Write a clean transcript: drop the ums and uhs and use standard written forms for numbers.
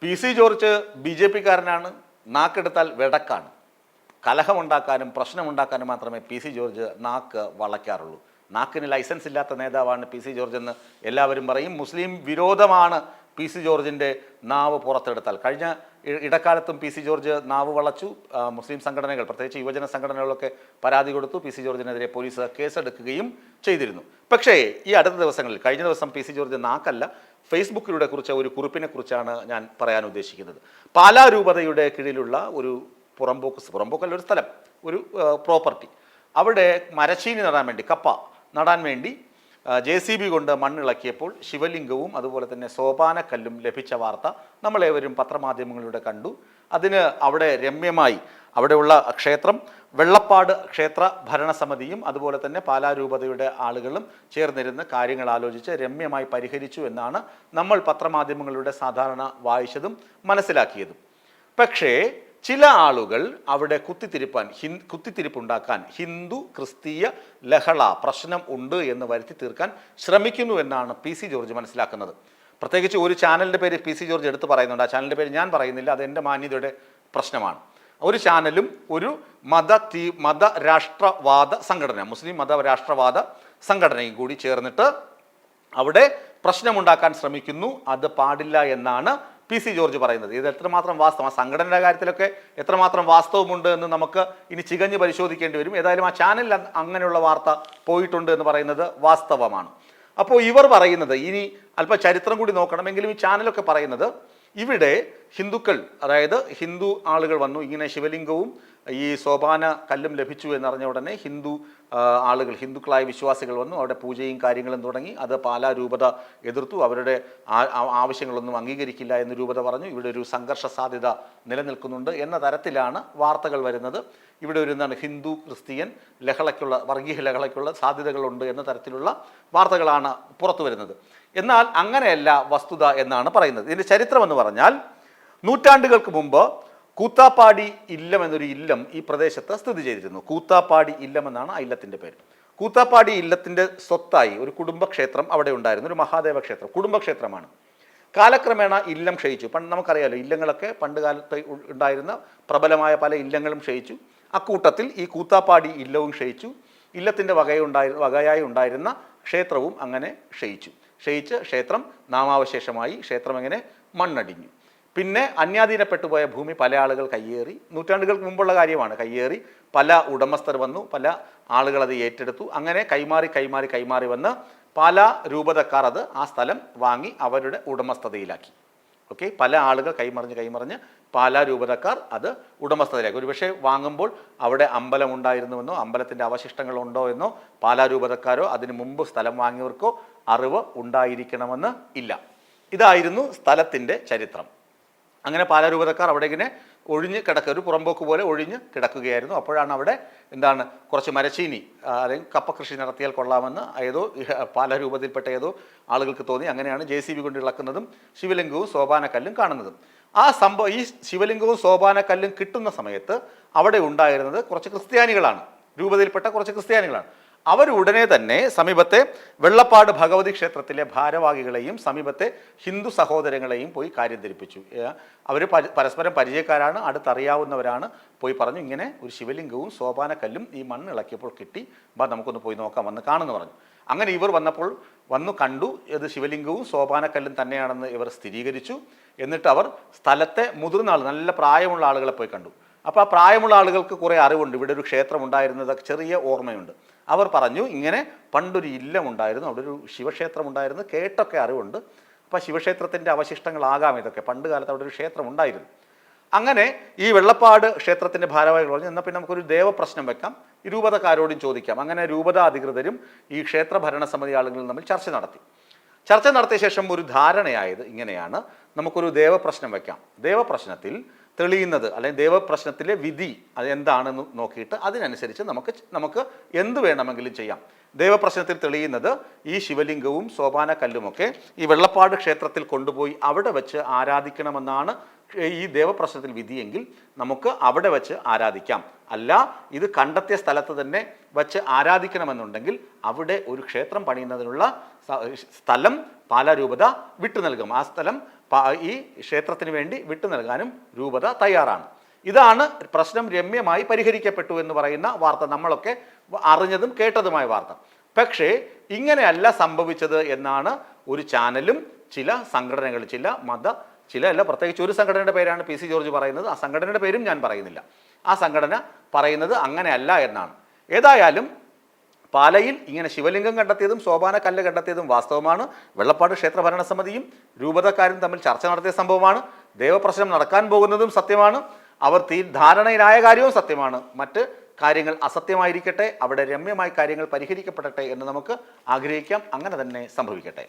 PC George BJP-കാരനാണ്, നാക്കെടുത്താൽ വെടക്കാണ്. കലഹമുണ്ടാക്കാനും പ്രശ്നമുണ്ടാക്കാനും മാത്രമേ PC George നാക്ക് വളയ്ക്കാറുള്ളൂ. നാക്കിന് licence ഇല്ലാത്ത നേതാവാണ് PC ജോർജ് എന്ന് എല്ലാവരും പറയും. മുസ്ലിം വിരോധമാണ് PC ജോർജിൻ്റെ നാവ് പുറത്തെടുത്താൽ. കഴിഞ്ഞ ഇടക്കാലത്തും PC ജോർജ് നാവ് വളച്ചു. മുസ്ലിം സംഘടനകൾ, പ്രത്യേകിച്ച് യുവജന സംഘടനകളൊക്കെ പരാതി കൊടുത്തു. PC ജോർജിനെതിരെ പോലീസ് കേസെടുക്കുകയും ചെയ്തിരുന്നു. പക്ഷേ ഈ അടുത്ത ദിവസങ്ങളിൽ, കഴിഞ്ഞ ദിവസം PC ജോർജ് നാക്കല്ല, ഫേസ്ബുക്കിലൂടെ കുറിച്ച ഒരു കുറിപ്പിനെ കുറിച്ചാണ് ഞാൻ പറയാൻ ഉദ്ദേശിക്കുന്നത്. പാലാ രൂപതയുടെ കീഴിലുള്ള ഒരു പുറമ്പോക്കല്ല, ഒരു സ്ഥലം, ഒരു പ്രോപ്പർട്ടി, അവിടെ മരച്ചീനി നടാൻ വേണ്ടി, കപ്പ നടാൻ വേണ്ടി JCB കൊണ്ട് മണ്ണിളക്കിയപ്പോൾ ശിവലിംഗവും അതുപോലെ തന്നെ സോപാനക്കല്ലും ലഭിച്ച വാർത്ത നമ്മളേവരും പത്രമാധ്യമങ്ങളിലൂടെ കണ്ടു. അതിന് അവിടെ രമ്യമായി, അവിടെയുള്ള ക്ഷേത്രം, വെള്ളപ്പാട് ക്ഷേത്ര ഭരണസമിതിയും അതുപോലെ തന്നെ പാലാ രൂപതയുടെ ആളുകളും ചേർന്നിരുന്ന് കാര്യങ്ങൾ ആലോചിച്ച് രമ്യമായി പരിഹരിച്ചു എന്നാണ് നമ്മൾ പത്രമാധ്യമങ്ങളിലൂടെ സാധാരണ വായിച്ചതും മനസ്സിലാക്കിയതും. പക്ഷേ ചില ആളുകൾ അവിടെ കുത്തിത്തിരിപ്പുണ്ടാക്കാൻ, ഹിന്ദു ക്രിസ്തീയ ലഹള പ്രശ്നം ഉണ്ട് എന്ന് വരുത്തി തീർക്കാൻ ശ്രമിക്കുന്നു എന്നാണ് PC ജോർജ് മനസ്സിലാക്കുന്നത്. പ്രത്യേകിച്ച് ഒരു ചാനലിൻ്റെ പേര് PC ജോർജ് എടുത്ത് പറയുന്നുണ്ട്. ആ ചാനലിൻ്റെ പേര് ഞാൻ പറയുന്നില്ല, അത് എൻ്റെ മാന്യതയുടെ പ്രശ്നമാണ്. ഒരു ചാനലും ഒരു മതരാഷ്ട്രവാദ സംഘടന, മുസ്ലിം മതരാഷ്ട്രവാദ സംഘടനയും കൂടി ചേർന്നിട്ട് അവിടെ പ്രശ്നമുണ്ടാക്കാൻ ശ്രമിക്കുന്നു. അത് പാടില്ല എന്നാണ് PC ജോർജ് പറയുന്നത്. ഇത് എത്രമാത്രം വാസ്തവം, ആ സംഘടനയുടെ കാര്യത്തിലൊക്കെ എത്രമാത്രം വാസ്തവമുണ്ട് എന്ന് നമുക്ക് ഇനി ചികഞ്ഞ് പരിശോധിക്കേണ്ടി വരും. ഏതായാലും ആ ചാനലിൽ അങ്ങനെയുള്ള വാർത്ത പോയിട്ടുണ്ട് എന്ന് പറയുന്നത് വാസ്തവമാണ്. അപ്പോൾ ഇവർ പറയുന്നത്, ഇനി അല്പം ചരിത്രം കൂടി നോക്കണമെങ്കിലും ഈ ചാനലൊക്കെ പറയുന്നത്, ഇവിടെ ഹിന്ദുക്കൾ, അതായത് ഹിന്ദു ആളുകൾ വന്നു, ഇങ്ങനെ ശിവലിംഗവും ഈ സോപാന കല്ലും ലഭിച്ചു എന്നറിഞ്ഞ ഉടനെ ആളുകൾ, ഹിന്ദുക്കളായ വിശ്വാസികൾ വന്നു, അവിടെ പൂജയും കാര്യങ്ങളും തുടങ്ങി. അത് പാലാ രൂപത എതിർത്തു. അവരുടെ ആവശ്യങ്ങളൊന്നും അംഗീകരിക്കില്ല എന്ന് രൂപത പറഞ്ഞു. ഇവിടെ ഒരു സംഘർഷ സാധ്യത നിലനിൽക്കുന്നുണ്ട് എന്ന തരത്തിലാണ് വാർത്തകൾ വരുന്നത്. ഇവിടെ ഒരു ഹിന്ദു ക്രിസ്ത്യൻ ലഹളയ്ക്കുള്ള, വർഗീയ ലഹളയ്ക്കുള്ള സാധ്യതകളുണ്ട് എന്ന തരത്തിലുള്ള വാർത്തകളാണ് പുറത്തു വരുന്നത്. എന്നാൽ അങ്ങനെയല്ല വസ്തുത എന്നാണ് പറയുന്നത്. ഇതിൻ്റെ ചരിത്രം എന്ന് പറഞ്ഞാൽ, നൂറ്റാണ്ടുകൾക്ക് മുമ്പ് കൂത്താപ്പാടി ഇല്ലം എന്നൊരു ഇല്ലം ഈ പ്രദേശത്ത് സ്ഥിതി ചെയ്തിരുന്നു. കൂത്താപ്പാടി ഇല്ലം എന്നാണ് ആ ഇല്ലത്തിൻ്റെ പേര്. കൂത്താപ്പാടി ഇല്ലത്തിൻ്റെ സ്വത്തായി ഒരു കുടുംബക്ഷേത്രം അവിടെ ഉണ്ടായിരുന്നു, ഒരു മഹാദേവ ക്ഷേത്രം, കുടുംബക്ഷേത്രമാണ്. കാലക്രമേണ ഇല്ലം ക്ഷയിച്ചു. പണ്ടറിയാലോ, ഇല്ലങ്ങളൊക്കെ പണ്ട് കാലത്ത് ഉണ്ടായിരുന്ന പ്രബലമായ പല ഇല്ലങ്ങളും ക്ഷയിച്ചു. അക്കൂട്ടത്തിൽ ഈ കൂത്താപ്പാടി ഇല്ലവും ക്ഷയിച്ചു. ഇല്ലത്തിൻ്റെ വകയായി ഉണ്ടായിരുന്ന ക്ഷേത്രവും അങ്ങനെ ക്ഷയിച്ച് ക്ഷേത്രം നാമാവശേഷമായി. ക്ഷേത്രം എങ്ങനെ മണ്ണടിഞ്ഞു. പിന്നെ അന്യാധീനപ്പെട്ടുപോയ ഭൂമി പല ആളുകൾ കയ്യേറി. നൂറ്റാണ്ടുകൾക്ക് മുമ്പുള്ള കാര്യമാണ്. കയ്യേറി പല ഉടമസ്ഥർ വന്നു, പല ആളുകൾ അത് ഏറ്റെടുത്തു. അങ്ങനെ കൈമാറി വന്ന് പാലാ രൂപതക്കാർ അത് ആ സ്ഥലം വാങ്ങി അവരുടെ ഉടമസ്ഥതയിലാക്കി. ഓക്കെ, പല ആളുകൾ കൈമറിഞ്ഞ് പാലാ രൂപതക്കാർ അത് ഉടമസ്ഥതയിലാക്കി. ഒരുപക്ഷെ വാങ്ങുമ്പോൾ അവിടെ അമ്പലം ഉണ്ടായിരുന്നുവെന്നോ അമ്പലത്തിൻ്റെ അവശിഷ്ടങ്ങളുണ്ടോ എന്നോ പാലാ രൂപതക്കാരോ അതിനു മുമ്പ് സ്ഥലം വാങ്ങിയവർക്കോ അറിവ് ഉണ്ടായിരിക്കണമെന്ന് ഇല്ല. ഇതായിരുന്നു സ്ഥലത്തിൻ്റെ ചരിത്രം. അങ്ങനെ പാലാ രൂപതക്കാർ അവിടെ ഇങ്ങനെ ഒഴിഞ്ഞ് കിടക്കുക, ഒരു പുറമ്പോക്ക് പോലെ ഒഴിഞ്ഞ് കിടക്കുകയായിരുന്നു. അപ്പോഴാണ് അവിടെ കുറച്ച് മരച്ചീനി അല്ലെങ്കിൽ കപ്പ കൃഷി നടത്തിയാൽ കൊള്ളാമെന്ന് പാലാ രൂപതയിൽപ്പെട്ട ആളുകൾക്ക് തോന്നി. അങ്ങനെയാണ് JCB കൊണ്ട് ഇളക്കുന്നതും ശിവലിംഗവും സോപാനക്കല്ലും കാണുന്നതും. ഈ ശിവലിംഗവും സോപാനക്കല്ലും കിട്ടുന്ന സമയത്ത് അവിടെ ഉണ്ടായിരുന്നത് കുറച്ച് ക്രിസ്ത്യാനികളാണ്, രൂപതയിൽപ്പെട്ട കുറച്ച് ക്രിസ്ത്യാനികളാണ്. അവർ ഉടനെ തന്നെ സമീപത്തെ വെള്ളപ്പാട് ഭഗവതി ക്ഷേത്രത്തിലെ ഭാരവാഹികളെയും സമീപത്തെ ഹിന്ദു സഹോദരങ്ങളെയും പോയി കാര്യം ധരിപ്പിച്ചു. അവർ പരസ്പരം പരിചയക്കാരാണ്, അടുത്തറിയാവുന്നവരാണ്. പോയി പറഞ്ഞു, ഇങ്ങനെ ഒരു ശിവലിംഗവും സോപാനക്കല്ലും ഈ മണ്ണ് ഇളക്കിയപ്പോൾ കിട്ടി, നമുക്കൊന്ന് പോയി നോക്കാം, വന്ന് കാണുമെന്ന് പറഞ്ഞു. അങ്ങനെ ഇവർ വന്നു കണ്ടു. ഇത് ശിവലിംഗവും സോപാനക്കല്ലും തന്നെയാണെന്ന് ഇവർ സ്ഥിരീകരിച്ചു. എന്നിട്ട് അവർ സ്ഥലത്തെ മുതിർന്ന ആൾ, നല്ല പ്രായമുള്ള ആളുകളെ പോയി കണ്ടു. അപ്പോൾ ആ പ്രായമുള്ള ആളുകൾക്ക് കുറേ അറിവുണ്ട്. ഇവിടെ ഒരു ക്ഷേത്രം ഉണ്ടായിരുന്നത് ചെറിയ ഓർമ്മയുണ്ട്. അവർ പറഞ്ഞു, ഇങ്ങനെ പണ്ടൊരു ഇല്ലം ഉണ്ടായിരുന്നു, അവിടെ ഒരു ശിവക്ഷേത്രം ഉണ്ടായിരുന്നു, കേട്ടൊക്കെ അറിവുണ്ട്. അപ്പോൾ ശിവക്ഷേത്രത്തിൻ്റെ അവശിഷ്ടങ്ങളാകാം ഇതൊക്കെ, പണ്ട് കാലത്ത് അവിടെ ഒരു ക്ഷേത്രം ഉണ്ടായിരുന്നു. അങ്ങനെ ഈ വെള്ളപ്പാട് ക്ഷേത്രത്തിൻ്റെ ഭാരവാഹികൾ പറഞ്ഞു, എന്നാൽ പിന്നെ നമുക്കൊരു ദേവപ്രശ്നം വെക്കാം, ഈ രൂപതക്കാരോടും ചോദിക്കാം. അങ്ങനെ രൂപത അധികൃതരും ഈ ക്ഷേത്ര ഭരണസമിതി ആളുകളും തമ്മിൽ ചർച്ച നടത്തിയ ശേഷം ഒരു ധാരണയായത് ഇങ്ങനെയാണ്, നമുക്കൊരു ദേവപ്രശ്നം വെക്കാം. ദേവപ്രശ്നത്തിൽ തെളിയുന്നത് അല്ലെങ്കിൽ ദേവപ്രശ്നത്തിലെ വിധി അത് എന്താണെന്ന് നോക്കിയിട്ട് അതിനനുസരിച്ച് നമുക്ക് എന്ത് വേണമെങ്കിലും ചെയ്യാം. ദേവപ്രശ്നത്തിൽ തെളിയുന്നത് ഈ ശിവലിംഗവും സോപാന കല്ലുമൊക്കെ ഈ വെള്ളപ്പാട് ക്ഷേത്രത്തിൽ കൊണ്ടുപോയി അവിടെ വെച്ച് ആരാധിക്കണമെന്നാണ് ഈ ദേവപ്രശ്നത്തിൽ വിധിയെങ്കിൽ നമുക്ക് അവിടെ വെച്ച് ആരാധിക്കാം. അല്ല, ഇത് കണ്ടെത്തിയ സ്ഥലത്ത് തന്നെ വച്ച് ആരാധിക്കണമെന്നുണ്ടെങ്കിൽ അവിടെ ഒരു ക്ഷേത്രം പണിയുന്നതിനുള്ള സ്ഥലം പാലാ രൂപത വിട്ടു നൽകും. ആ സ്ഥലം ഈ ക്ഷേത്രത്തിന് വേണ്ടി വിട്ടു നൽകാനും രൂപത തയ്യാറാണ്. ഇതാണ് പ്രശ്നം രമ്യമായി പരിഹരിക്കപ്പെട്ടു എന്ന് പറയുന്ന വാർത്ത, നമ്മളൊക്കെ അറിഞ്ഞതും കേട്ടതുമായ വാർത്ത. പക്ഷേ ഇങ്ങനെയല്ല സംഭവിച്ചത് എന്നാണ് ഒരു ചാനലും ചില സംഘടനകൾ, പ്രത്യേകിച്ച് ഒരു സംഘടനയുടെ പേരാണ് പി സി ജോർജ് പറയുന്നത്. ആ സംഘടനയുടെ പേരും ഞാൻ പറയുന്നില്ല. ആ സംഘടന പറയുന്നത് അങ്ങനെയല്ല എന്നാണ്. ഏതായാലും പാലയിൽ ഇങ്ങനെ ശിവലിംഗം കണ്ടെത്തിയതും സോപാന കല്ല് കണ്ടെത്തിയതും വാസ്തവമാണ്. വെള്ളപ്പാട് ക്ഷേത്ര ഭരണസമിതിയും രൂപതക്കാരും തമ്മിൽ ചർച്ച നടത്തിയ സംഭവമാണ്. ദേവപ്രശ്നം നടക്കാൻ പോകുന്നതും സത്യമാണ്. അവർ ധാരണയിലായ കാര്യവും സത്യമാണ്. മറ്റ് കാര്യങ്ങൾ അസത്യമായിരിക്കട്ടെ, അവിടെ രമ്യമായി കാര്യങ്ങൾ പരിഹരിക്കപ്പെടട്ടെ എന്ന് നമുക്ക് ആഗ്രഹിക്കാം. അങ്ങനെ തന്നെ സംഭവിക്കട്ടെ.